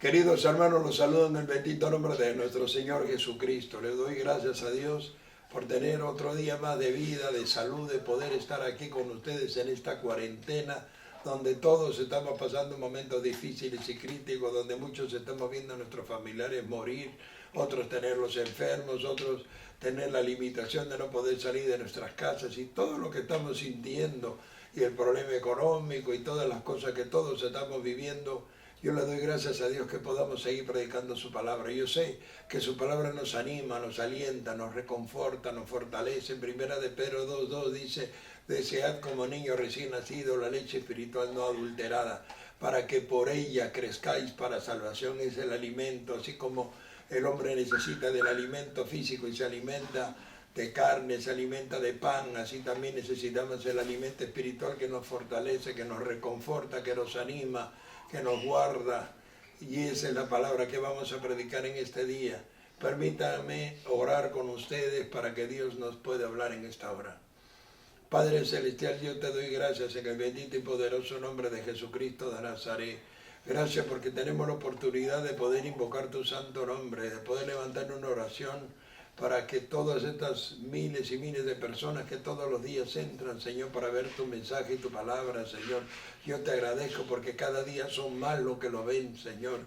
Queridos hermanos, los saludo en el bendito nombre de nuestro Señor Jesucristo. Le doy gracias a Dios por tener otro día más de vida, de salud, de poder estar aquí con ustedes en esta cuarentena, donde todos estamos pasando momentos difíciles y críticos, donde muchos estamos viendo a nuestros familiares morir, otros tenerlos enfermos, otros tener la limitación de no poder salir de nuestras casas, y todo lo que estamos sintiendo, y el problema económico y todas las cosas que todos estamos viviendo. Yo le doy gracias a Dios que podamos seguir predicando su palabra. Yo sé que su palabra nos anima, nos alienta, nos reconforta, nos fortalece. En primera de Pedro 2:2 dice: desead como niño recién nacido la leche espiritual no adulterada, para que por ella crezcáis para salvación. Es el alimento, así como el hombre necesita del alimento físico y se alimenta de carne, se alimenta de pan, así también necesitamos el alimento espiritual que nos fortalece, que nos reconforta, que nos anima, que nos guarda. Y esa es la palabra que vamos a predicar en este día. Permítame orar con ustedes para que Dios nos pueda hablar en esta hora. Padre Celestial, yo te doy gracias en el bendito y poderoso nombre de Jesucristo de Nazaret. Gracias porque tenemos la oportunidad de poder invocar tu santo nombre, de poder levantar una oración para que todas estas miles y miles de personas que todos los días entran, Señor, para ver tu mensaje y tu palabra, Señor. Yo te agradezco porque cada día son más los que lo ven, Señor.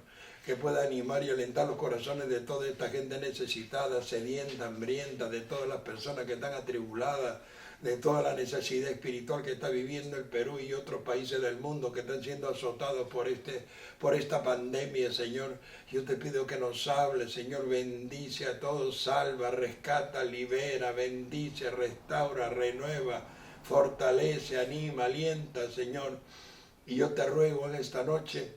Que pueda animar y alentar los corazones de toda esta gente necesitada, sedienta, hambrienta, de todas las personas que están atribuladas, de toda la necesidad espiritual que está viviendo el Perú y otros países del mundo que están siendo azotados por esta pandemia, Señor. Yo te pido que nos hables, Señor, bendice a todos, salva, rescata, libera, bendice, restaura, renueva, fortalece, anima, alienta, Señor. Y yo te ruego en esta noche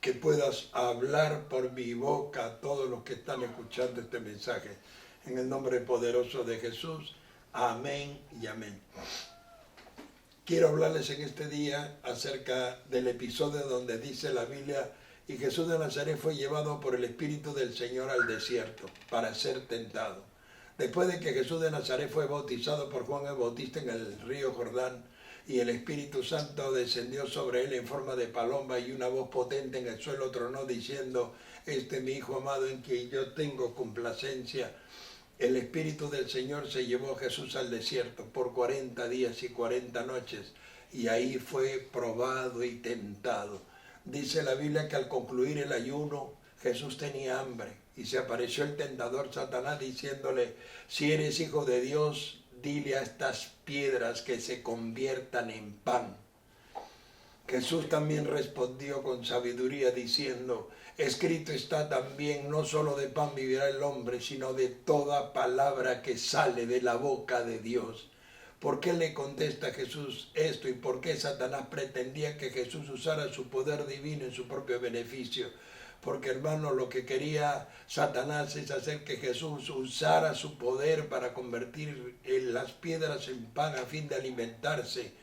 que puedas hablar por mi boca a todos los que están escuchando este mensaje. En el nombre poderoso de Jesús. Amén y amén. Quiero hablarles en este día acerca del episodio donde dice la Biblia: y Jesús de Nazaret fue llevado por el Espíritu del Señor al desierto para ser tentado. Después de que Jesús de Nazaret fue bautizado por Juan el Bautista en el río Jordán, y el Espíritu Santo descendió sobre él en forma de paloma, y una voz potente en el suelo tronó diciendo: este es mi Hijo amado en quien yo tengo complacencia. El Espíritu del Señor se llevó a Jesús al desierto por 40 días y 40 noches, y ahí fue probado y tentado. Dice la Biblia que al concluir el ayuno, Jesús tenía hambre, y se apareció el tentador Satanás diciéndole: si eres hijo de Dios, dile a estas piedras que se conviertan en pan. Jesús también respondió con sabiduría diciendo: escrito está también, no solo de pan vivirá el hombre, sino de toda palabra que sale de la boca de Dios. ¿Por qué le contesta Jesús esto y por qué Satanás pretendía que Jesús usara su poder divino en su propio beneficio? Porque, hermano, lo que quería Satanás es hacer que Jesús usara su poder para convertir las piedras en pan a fin de alimentarse.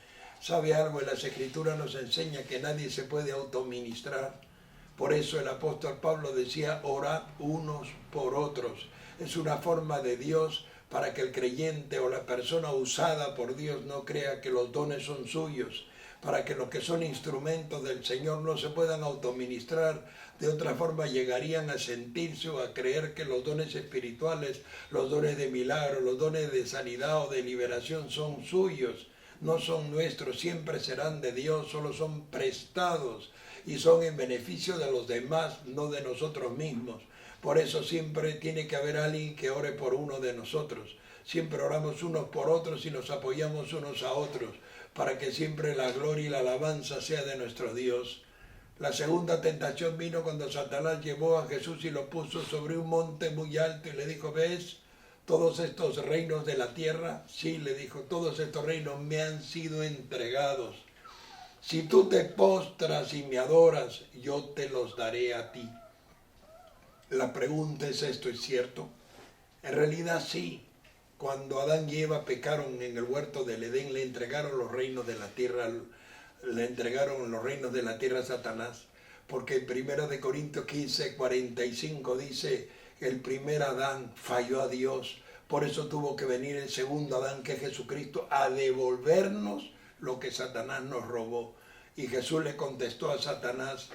¿Sabe algo? En las Escrituras nos enseña que nadie se puede autoministrar. Por eso el apóstol Pablo decía: orad unos por otros. Es una forma de Dios para que el creyente o la persona usada por Dios no crea que los dones son suyos, para que los que son instrumentos del Señor no se puedan autoministrar. De otra forma llegarían a sentirse o a creer que los dones espirituales, los dones de milagro, los dones de sanidad o de liberación son suyos. No son nuestros, siempre serán de Dios, solo son prestados y son en beneficio de los demás, no de nosotros mismos. Por eso siempre tiene que haber alguien que ore por uno de nosotros. Siempre oramos unos por otros y nos apoyamos unos a otros, para que siempre la gloria y la alabanza sea de nuestro Dios. La segunda tentación vino cuando Satanás llevó a Jesús y lo puso sobre un monte muy alto y le dijo: ¿ves todos estos reinos de la tierra? Sí, le dijo, todos estos reinos me han sido entregados. Si tú te postras y me adoras, yo te los daré a ti. La pregunta es: ¿esto es cierto? En realidad sí. Cuando Adán y Eva pecaron en el huerto del Edén, le entregaron los reinos de la tierra, a Satanás. Porque en 1 Corintios 15:45 dice: el primer Adán falló a Dios, por eso tuvo que venir el segundo Adán, que es Jesucristo, a devolvernos lo que Satanás nos robó. Y Jesús le contestó a Satanás: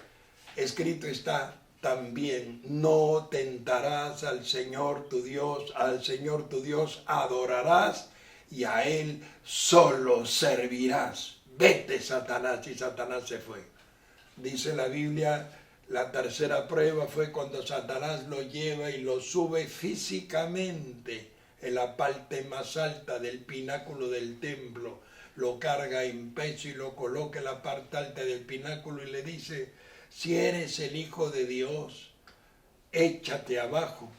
escrito está también, no tentarás al Señor tu Dios adorarás y a Él solo servirás. Vete, Satanás, y Satanás se fue. Dice la Biblia, la tercera prueba fue cuando Satanás lo lleva y lo sube físicamente en la parte más alta del pináculo del templo. Lo carga en peso y lo coloca en la parte alta del pináculo y le dice, si eres el Hijo de Dios, échate abajo,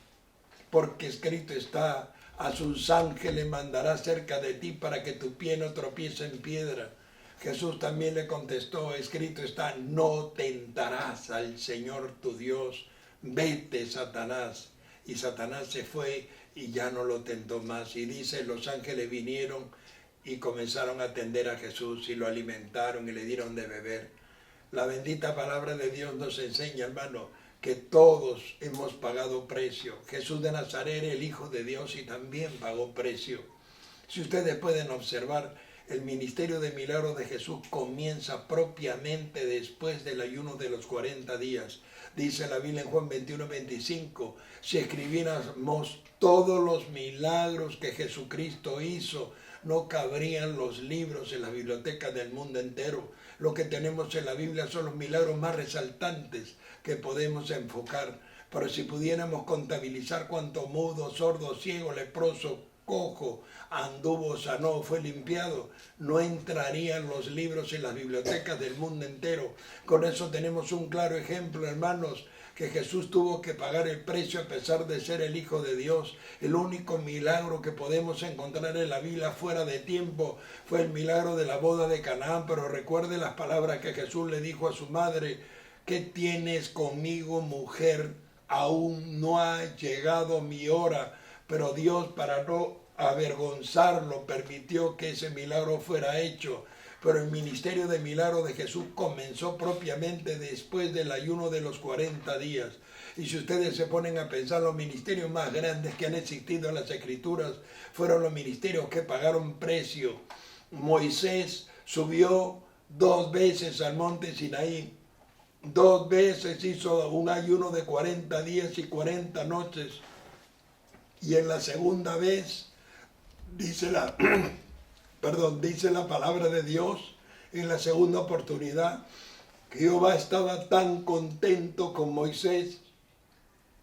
porque escrito está, a sus ángeles mandará cerca de ti para que tu pie no tropiece en piedra. Jesús también le contestó, escrito está, no tentarás al Señor tu Dios, vete, Satanás. Y Satanás se fue y ya no lo tentó más. Y dice, los ángeles vinieron y comenzaron a atender a Jesús y lo alimentaron y le dieron de beber. La bendita palabra de Dios nos enseña, hermano, que todos hemos pagado precio. Jesús de Nazaret, el Hijo de Dios, y también pagó precio. Si ustedes pueden observar, el ministerio de milagros de Jesús comienza propiamente después del ayuno de los 40 días. Dice la Biblia en Juan 21:25, si escribiéramos todos los milagros que Jesucristo hizo, no cabrían los libros en las bibliotecas del mundo entero. Lo que tenemos en la Biblia son los milagros más resaltantes que podemos enfocar. Pero si pudiéramos contabilizar cuánto mudo, sordo, ciego, leproso, cojo, anduvo, sanó, fue limpiado, no entrarían los libros en las bibliotecas del mundo entero. Con eso tenemos un claro ejemplo, hermanos, que Jesús tuvo que pagar el precio a pesar de ser el Hijo de Dios. El único milagro que podemos encontrar en la Biblia fuera de tiempo fue el milagro de la boda de Canaán, pero recuerde las palabras que Jesús le dijo a su madre, ¿qué tienes conmigo, mujer? Aún no ha llegado mi hora. Pero Dios, para no avergonzarlo, permitió que ese milagro fuera hecho. Pero el ministerio de milagros de Jesús comenzó propiamente después del ayuno de los 40 días. Y si ustedes se ponen a pensar, los ministerios más grandes que han existido en las Escrituras fueron los ministerios que pagaron precio. Moisés subió 2 veces al monte Sinaí. 2 veces hizo un ayuno de 40 días y 40 noches. Y en la segunda vez, dice la palabra de Dios, en la segunda oportunidad, que Jehová estaba tan contento con Moisés,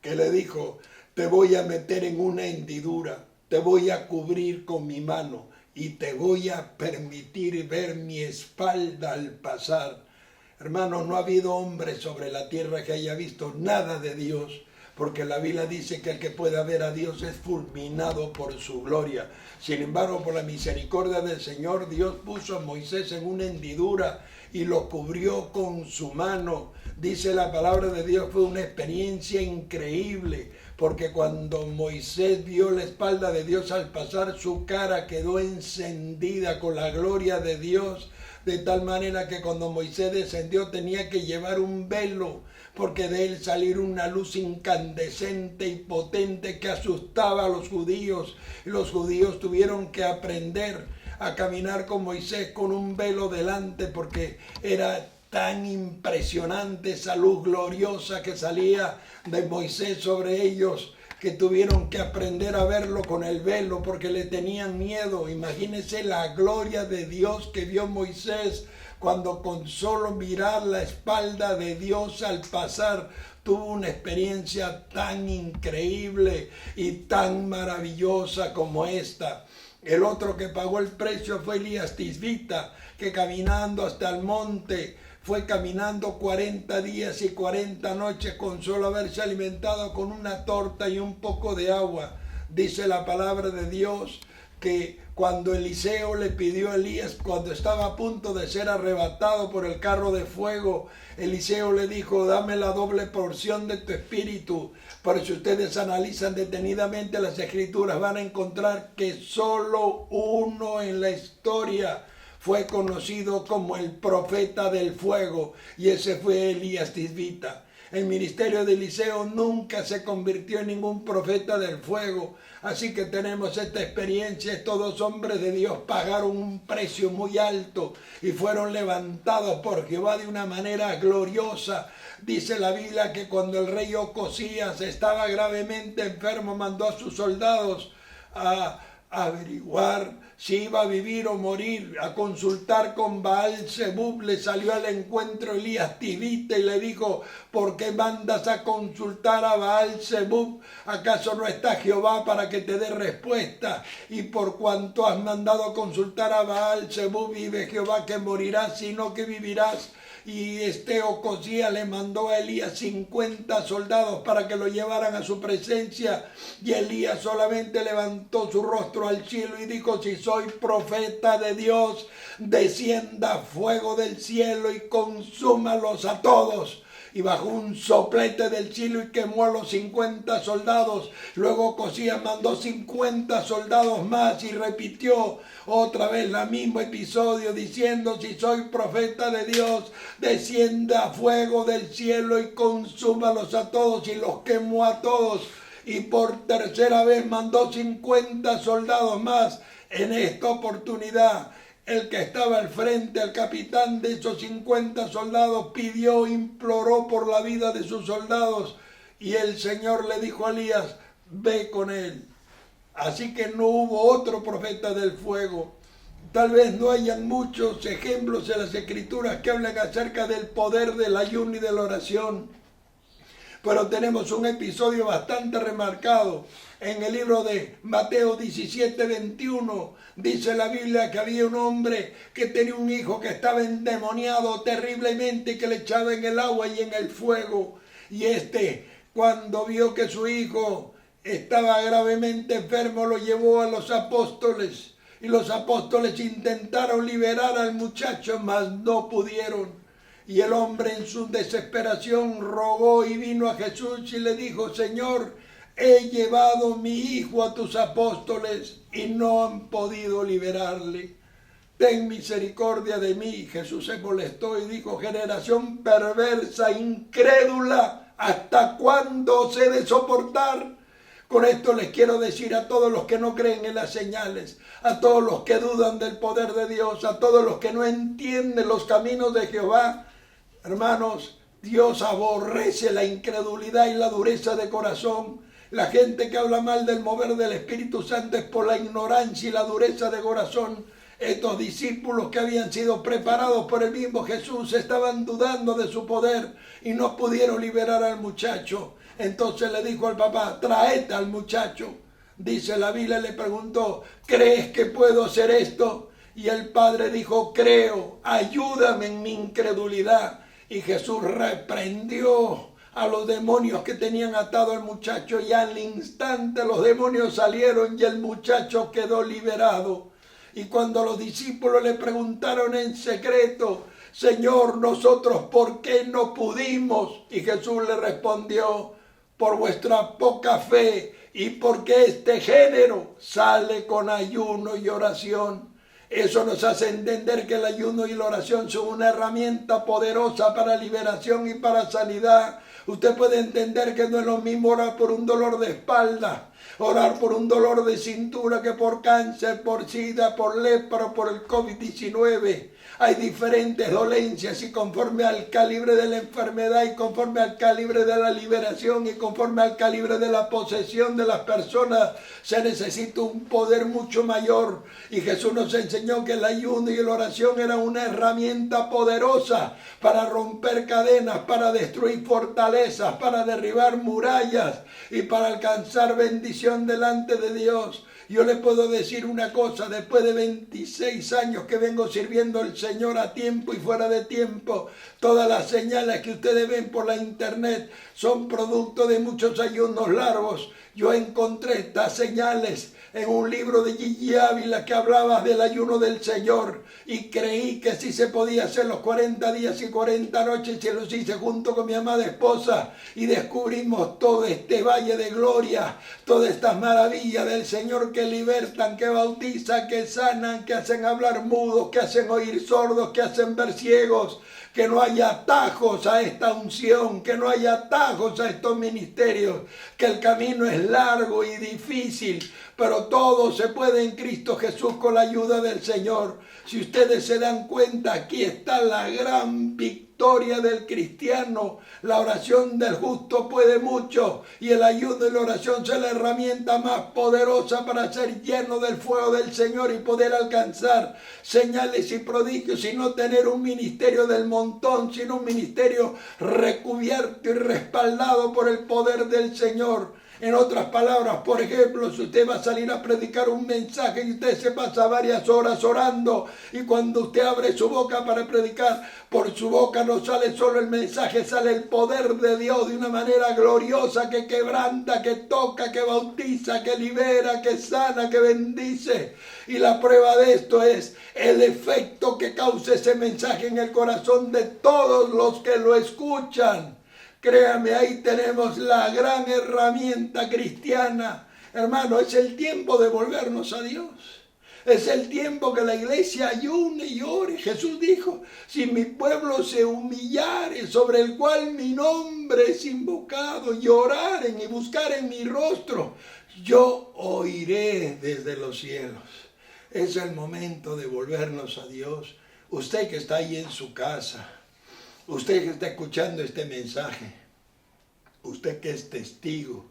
que le dijo, te voy a meter en una hendidura, te voy a cubrir con mi mano, y te voy a permitir ver mi espalda al pasar. Hermanos, no ha habido hombre sobre la tierra que haya visto nada de Dios, porque la Biblia dice que el que pueda ver a Dios es fulminado por su gloria. Sin embargo, por la misericordia del Señor, Dios puso a Moisés en una hendidura y lo cubrió con su mano. Dice la palabra de Dios, fue una experiencia increíble, porque cuando Moisés vio la espalda de Dios al pasar, su cara quedó encendida con la gloria de Dios, de tal manera que cuando Moisés descendió tenía que llevar un velo, porque de él salir una luz incandescente y potente que asustaba a los judíos. Y los judíos tuvieron que aprender a caminar con Moisés con un velo delante, porque era tan impresionante esa luz gloriosa que salía de Moisés sobre ellos, que tuvieron que aprender a verlo con el velo porque le tenían miedo. Imagínense la gloria de Dios que vio Moisés cuando con solo mirar la espalda de Dios al pasar tuvo una experiencia tan increíble y tan maravillosa como esta. El otro que pagó el precio fue Elías Tisbita, que caminando hasta el monte, fue caminando 40 días y 40 noches con solo haberse alimentado con una torta y un poco de agua. Dice la palabra de Dios que cuando Eliseo le pidió a Elías, cuando estaba a punto de ser arrebatado por el carro de fuego, Eliseo le dijo, dame la doble porción de tu espíritu. Pero si ustedes analizan detenidamente las Escrituras, van a encontrar que solo uno en la historia fue conocido como el profeta del fuego, y ese fue Elías Tisbita. El ministerio de Eliseo nunca se convirtió en ningún profeta del fuego. Así que tenemos esta experiencia. Estos dos hombres de Dios pagaron un precio muy alto y fueron levantados por Jehová de una manera gloriosa. Dice la Biblia que cuando el rey Ocosías estaba gravemente enfermo, mandó a sus soldados a averiguar si iba a vivir o morir, a consultar con Baal-Zebub. Le salió al encuentro Elías Tisbita y le dijo: ¿por qué mandas a consultar a Baal-Zebub? ¿Acaso no está Jehová para que te dé respuesta? Y por cuanto has mandado a consultar a Baal-Zebub, vive Jehová que morirás, sino que vivirás. Y Ocosías le mandó a Elías 50 soldados para que lo llevaran a su presencia. Y Elías solamente levantó su rostro al cielo y dijo: si soy profeta de Dios, descienda fuego del cielo y consúmalos a todos. Y bajó un soplete del cielo y quemó a los 50 soldados. Luego Ocosías mandó 50 soldados más y repitió otra vez el mismo episodio, diciendo: si soy profeta de Dios, descienda fuego del cielo y consúmalos a todos. Y los quemó a todos. Y por tercera vez mandó 50 soldados más. En esta oportunidad, el que estaba al frente, el capitán de esos 50 soldados, imploró por la vida de sus soldados. Y el Señor le dijo a Elías: ve con él. Así que no hubo otro profeta del fuego. Tal vez no hayan muchos ejemplos en las Escrituras que hablan acerca del poder del ayuno y de la oración. Pero tenemos un episodio bastante remarcado. En el libro de Mateo 17:21 dice la Biblia que había un hombre que tenía un hijo que estaba endemoniado terriblemente y que le echaba en el agua y en el fuego. Y cuando vio que su hijo estaba gravemente enfermo, lo llevó a los apóstoles. Y los apóstoles intentaron liberar al muchacho, mas no pudieron. Y el hombre en su desesperación rogó y vino a Jesús y le dijo: Señor, he llevado mi hijo a tus apóstoles y no han podido liberarle. Ten misericordia de mí. Jesús se molestó y dijo: generación perversa, incrédula, ¿hasta cuándo os he de soportar? Con esto les quiero decir a todos los que no creen en las señales, a todos los que dudan del poder de Dios, a todos los que no entienden los caminos de Jehová: hermanos, Dios aborrece la incredulidad y la dureza de corazón. La gente que habla mal del mover del Espíritu Santo es por la ignorancia y la dureza de corazón. Estos discípulos que habían sido preparados por el mismo Jesús estaban dudando de su poder y no pudieron liberar al muchacho. Entonces le dijo al papá: traete al muchacho. Dice la Biblia, le preguntó: ¿crees que puedo hacer esto? Y el padre dijo: creo, ayúdame en mi incredulidad. Y Jesús reprendió a los demonios que tenían atado al muchacho, y al instante los demonios salieron y el muchacho quedó liberado. Y cuando los discípulos le preguntaron en secreto: Señor, nosotros ¿por qué no pudimos? Y Jesús le respondió: por vuestra poca fe y porque este género sale con ayuno y oración. Eso nos hace entender que el ayuno y la oración son una herramienta poderosa para liberación y para sanidad. Usted puede entender que no es lo mismo orar por un dolor de espalda, orar por un dolor de cintura, que por cáncer, por sida, por lepra, por el COVID-19. Hay diferentes dolencias y conforme al calibre de la enfermedad y conforme al calibre de la liberación y conforme al calibre de la posesión de las personas se necesita un poder mucho mayor. Y Jesús nos enseñó que el ayuno y la oración eran una herramienta poderosa para romper cadenas, para destruir fortalezas, para derribar murallas y para alcanzar bendición delante de Dios. Yo le puedo decir una cosa: después de 26 años que vengo sirviendo al Señor a tiempo y fuera de tiempo, todas las señales que ustedes ven por la internet son producto de muchos ayunos largos. Yo encontré estas señales en un libro de Gigi Ávila que hablaba del ayuno del Señor, y creí que sí se podía hacer los 40 días y 40 noches, y los hice junto con mi amada esposa, y descubrimos todo este valle de gloria, todas estas maravillas del Señor que que libertan, que bautizan, que sanan, que hacen hablar mudos, que hacen oír sordos, que hacen ver ciegos. Que no haya atajos a esta unción, que no haya atajos a estos ministerios, que el camino es largo y difícil, pero todo se puede en Cristo Jesús con la ayuda del Señor. Si ustedes se dan cuenta, aquí está la gran victoria del cristiano. La oración del justo puede mucho, y el ayuno y la oración son la herramienta más poderosa para ser lleno del fuego del Señor y poder alcanzar señales y prodigios, y no tener un ministerio del montón, sino un ministerio recubierto y respaldado por el poder del Señor. En otras palabras, por ejemplo, si usted va a salir a predicar un mensaje y usted se pasa varias horas orando, y cuando usted abre su boca para predicar, por su boca no sale solo el mensaje, sale el poder de Dios de una manera gloriosa que quebranta, que toca, que bautiza, que libera, que sana, que bendice. Y la prueba de esto es el efecto que causa ese mensaje en el corazón de todos los que lo escuchan. Créame, ahí tenemos la gran herramienta cristiana. Hermano, es el tiempo de volvernos a Dios. Es el tiempo que la iglesia ayune y ore. Jesús dijo, si mi pueblo se humillare, sobre el cual mi nombre es invocado, y oraren y buscaren mi rostro, yo oiré desde los cielos. Es el momento de volvernos a Dios. Usted que está ahí en su casa, usted que está escuchando este mensaje, usted que es testigo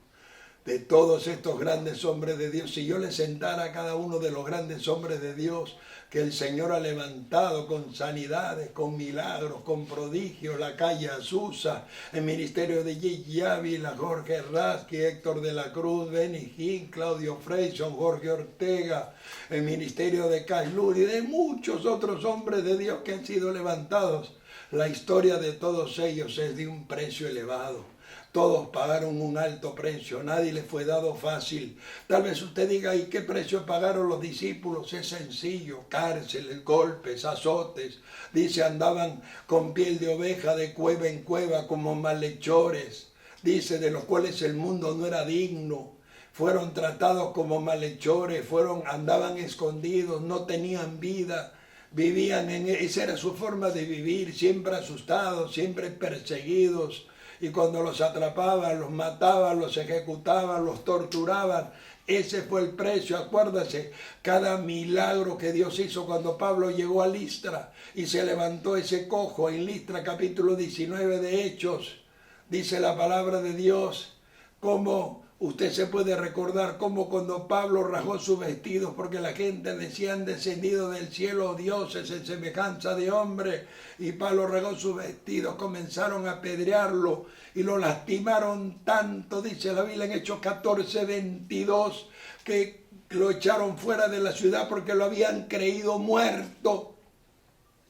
de todos estos grandes hombres de Dios, si yo le sentara a cada uno de los grandes hombres de Dios que el Señor ha levantado con sanidades, con milagros, con prodigios, la calle Azusa, el ministerio de Gigi Ávila, Jorge Rasky, Héctor de la Cruz, Benny Hinn, Claudio Freyson, Jorge Ortega, el ministerio de Caslur y de muchos otros hombres de Dios que han sido levantados, la historia de todos ellos es de un precio elevado. Todos pagaron un alto precio, nadie les fue dado fácil. Tal vez usted diga, ¿y qué precio pagaron los discípulos? Es sencillo, cárceles, golpes, azotes. Dice, andaban con piel de oveja de cueva en cueva como malhechores. Dice, de los cuales el mundo no era digno. Fueron tratados como malhechores, andaban escondidos, no tenían vida. Vivían esa era su forma de vivir, siempre asustados, siempre perseguidos. Y cuando los atrapaban, los mataban, los ejecutaban, los torturaban. Ese fue el precio. Acuérdase, cada milagro que Dios hizo cuando Pablo llegó a Listra y se levantó ese cojo en Listra, capítulo 19 de Hechos. Dice la palabra de Dios, como usted se puede recordar cómo cuando Pablo rajó sus vestidos, porque la gente decía, han descendido del cielo dioses en semejanza de hombre, y Pablo rajó sus vestidos, comenzaron a apedrearlo y lo lastimaron tanto, dice la Biblia en Hechos 14:22, que lo echaron fuera de la ciudad porque lo habían creído muerto.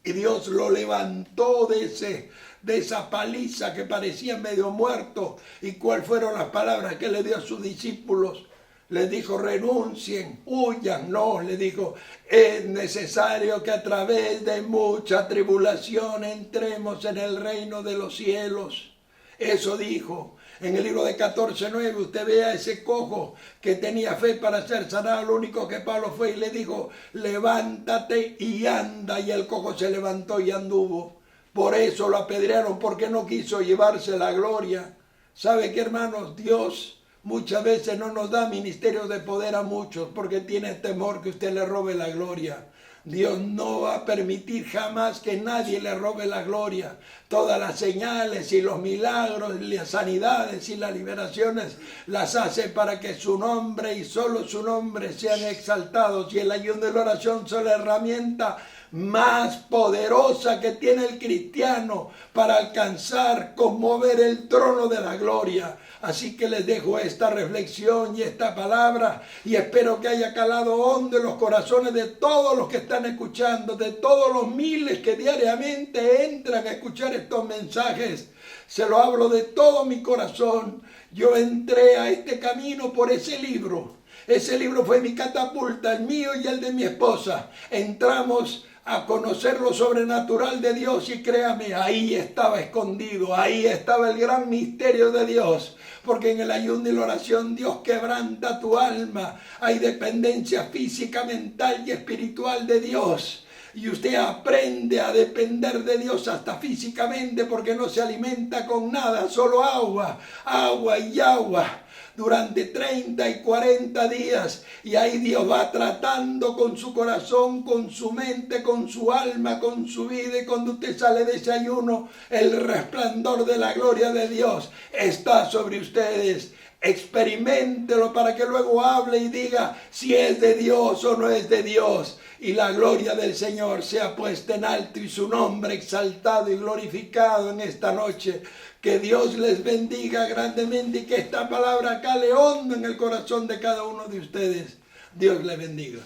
Y Dios lo levantó de esa paliza que parecía medio muerto. ¿Y cuáles fueron las palabras que le dio a sus discípulos? Les dijo, renuncien, huyan. No, le dijo, es necesario que a través de mucha tribulación entremos en el reino de los cielos. Eso dijo. En el libro de 14:9 usted ve a ese cojo que tenía fe para ser sanado. Lo único que Pablo fue y le dijo, levántate y anda. Y el cojo se levantó y anduvo. Por eso lo apedrearon, porque no quiso llevarse la gloria. ¿Sabe qué, hermanos? Dios muchas veces no nos da ministerios de poder a muchos porque tiene temor que usted le robe la gloria. Dios no va a permitir jamás que nadie le robe la gloria. Todas las señales y los milagros, las sanidades y las liberaciones las hace para que su nombre y solo su nombre sean exaltados. Y el ayuno y la oración son la herramienta más poderosa que tiene el cristiano para alcanzar, conmover el trono de la gloria. Así que les dejo esta reflexión y esta palabra y espero que haya calado hondo en los corazones de todos los que están escuchando, de todos los miles que diariamente entran a escuchar estos mensajes. Se lo hablo de todo mi corazón. Yo entré a este camino por ese libro. Ese libro fue mi catapulta, el mío y el de mi esposa. Entramos a conocer lo sobrenatural de Dios, y créame, ahí estaba escondido, ahí estaba el gran misterio de Dios, porque en el ayuno y la oración Dios quebranta tu alma, hay dependencia física, mental y espiritual de Dios. Y usted aprende a depender de Dios hasta físicamente, porque no se alimenta con nada, solo agua, agua y agua, durante 30 y 40 días. Y ahí Dios va tratando con su corazón, con su mente, con su alma, con su vida. Y cuando usted sale de ese ayuno, el resplandor de la gloria de Dios está sobre ustedes. Experiméntelo para que luego hable y diga si es de Dios o no es de Dios. Y la gloria del Señor sea puesta en alto y su nombre exaltado y glorificado en esta noche. Que Dios les bendiga grandemente y que esta palabra cale hondo en el corazón de cada uno de ustedes. Dios les bendiga.